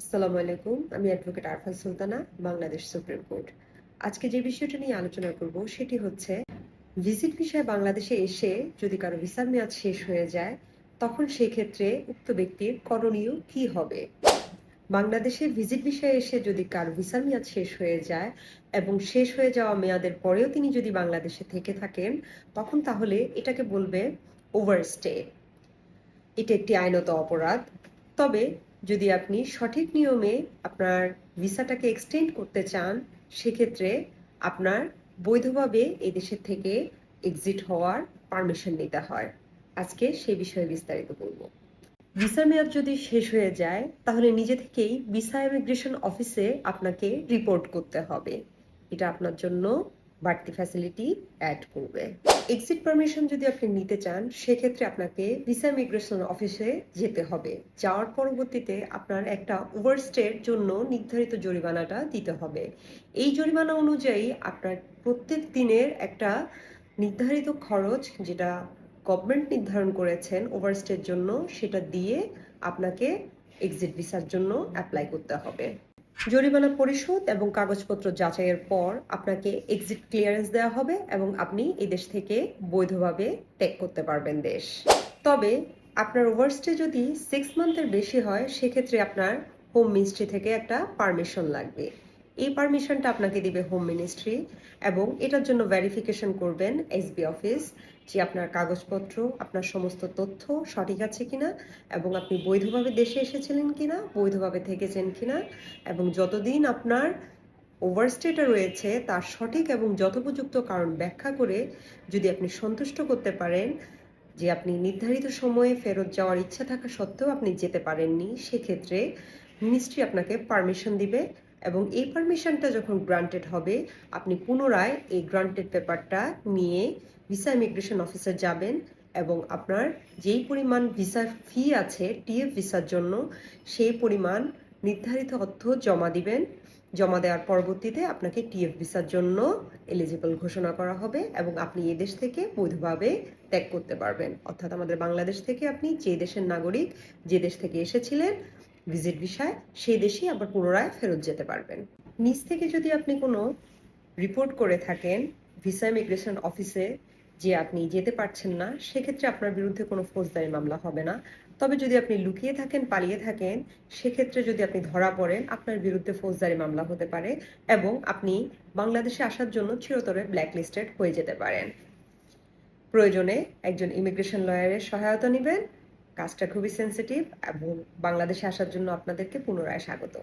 আসসালামু আলাইকুম। আমি advocate Arfan Sultana, Bangladesh supreme court. আজকে যে বিষয়টা নিয়ে আলোচনা করব সেটি হচ্ছে ভিজিট ভিসায় বাংলাদেশে এসে যদি কারো ভিসার মেয়াদ শেষ হয়ে যায়, তখন সেক্ষেত্রে উক্ত ব্যক্তির করণীয় কি হবে? বাংলাদেশে ভিজিট ভিসায় এসে যদি কারো ভিসার মেয়াদ শেষ হয়ে যায় এবং শেষ হয়ে যাওয়া মেয়াদের পরেও তিনি যদি বাংলাদেশে থেকে থাকেন, তখন তাহলে এটাকে বলবে ওভারস্টে। এটা একটি আইনত অপরাধ। তবে যদি আপনি সঠিক নিয়মে আপনার ভিসাটাকে এক্সটেন্ড করতে চান, সেক্ষেত্রে আপনার বৈধভাবে এই দেশের থেকে এক্সিট হওয়ার পারমিশন নিতে হয়। আজকে সেই বিষয়ে বিস্তারিত বলবো। ভিসার মেয়াদ যদি শেষ হয়ে যায়, তাহলে নিজে থেকেই ভিসা ইমিগ্রেশন অফিসে আপনাকে রিপোর্ট করতে হবে। এটা আপনার জন্য বাড়তি ফ্যাসিলিটি অ্যাড করবে। এক্সিট পারমিশন যদি আপনি নিতে চান, সেক্ষেত্রে আপনাকে ভিসা ইমিগ্রেশন অফিসে যেতে হবে। যাওয়ার পরবর্তীতে আপনার একটা ওভারস্টের জন্য নির্ধারিত জরিমানাটা দিতে হবে। এই জরিমানা অনুযায়ী আপনার প্রত্যেক দিনের একটা নির্ধারিত খরচ, যেটা গভর্নমেন্ট নির্ধারণ করেছেন ওভারস্টের জন্য, সেটা দিয়ে আপনাকে এক্সিট ভিসার জন্য অ্যাপ্লাই করতে হবে। জরিমানা পরিশোধ এবং কাগজপত্র যাচাইয়ের পর আপনাকে এক্সিট ক্লিয়ারেন্স দেওয়া হবে এবং আপনি এই দেশ থেকে বৈধভাবে ত্যাগ করতে পারবেন দেশ। তবে আপনার ওভারস্টে যদি 6 মান্থের বেশি হয়, সেক্ষেত্রে আপনার হোম মিনিস্ট্রি থেকে একটা পারমিশন লাগবে। এই পারমিশনটা আপনাকে দিবে হোম মিনিস্ট্রি এবং এটার জন্য ভেরিফিকেশন করবেন এসবি অফিস, যে আপনার কাগজপত্র, আপনার সমস্ত তথ্য সঠিক আছে কিনা এবং আপনি বৈধভাবে দেশে এসেছিলেন কিনা, বৈধভাবে থেকেছেন কিনা, এবং যতদিন আপনার ওভারস্টেটা রয়েছে তার সঠিক এবং যথোপযুক্ত কারণ ব্যাখ্যা করে যদি আপনি সন্তুষ্ট করতে পারেন যে আপনি নির্ধারিত সময়ে ফেরত যাওয়ার ইচ্ছা থাকা সত্ত্বেও আপনি যেতে পারেননি, সেক্ষেত্রে মিনিস্ট্রি আপনাকে পারমিশন দিবে এবং এই পারমিশনটা যখন গ্রান্টেড হবে, আপনি পুনরায় এই গ্রান্টেড পেপারটা নিয়ে ভিসা ইমিগ্রেশন অফিসে যাবেন এবং আপনার যেই পরিমাণ ভিসা ফি আছে টিএফ ভিসার জন্য, সেই পরিমাণ নির্ধারিত অর্থ জমা দিবেন। জমা দেওয়ার পরবর্তীতে আপনাকে টিএফ ভিসার জন্য এলিজিবল ঘোষণা করা হবে এবং আপনি এই দেশ থেকে বৈধভাবে ত্যাগ করতে পারবেন। অর্থাৎ আমাদের বাংলাদেশ থেকে আপনি যে দেশের নাগরিক, যে দেশ থেকে এসেছিলেন ভিজিট ভিসায়, সেই দেশেই আবার পুনরায় ফেরত যেতে পারবেন। নিজ থেকে যদি আপনি কোনো রিপোর্ট করে থাকেন ভিসা ইমিগ্রেশন অফিসে যে আপনি যেতে পারছেন না, সেক্ষেত্রে আপনার বিরুদ্ধে কোনো ফৌজদারি মামলা হবে না। তবে যদি আপনি লুকিয়ে থাকেন, পালিয়ে থাকেন, সেক্ষেত্রে যদি আপনি ধরা পড়েন, আপনার বিরুদ্ধে ফৌজদারি মামলা হতে পারে এবং আপনি বাংলাদেশে আসার জন্য চিরতরে ব্ল্যাকলিস্টেড হয়ে যেতে পারেন। প্রয়োজনে একজন ইমিগ্রেশন লয়ারের সহায়তা নেবেন। কাজটা খুবই সেন্সিটিভ এবং বাংলাদেশে আসার জন্য আপনাদেরকে পুনরায় স্বাগত।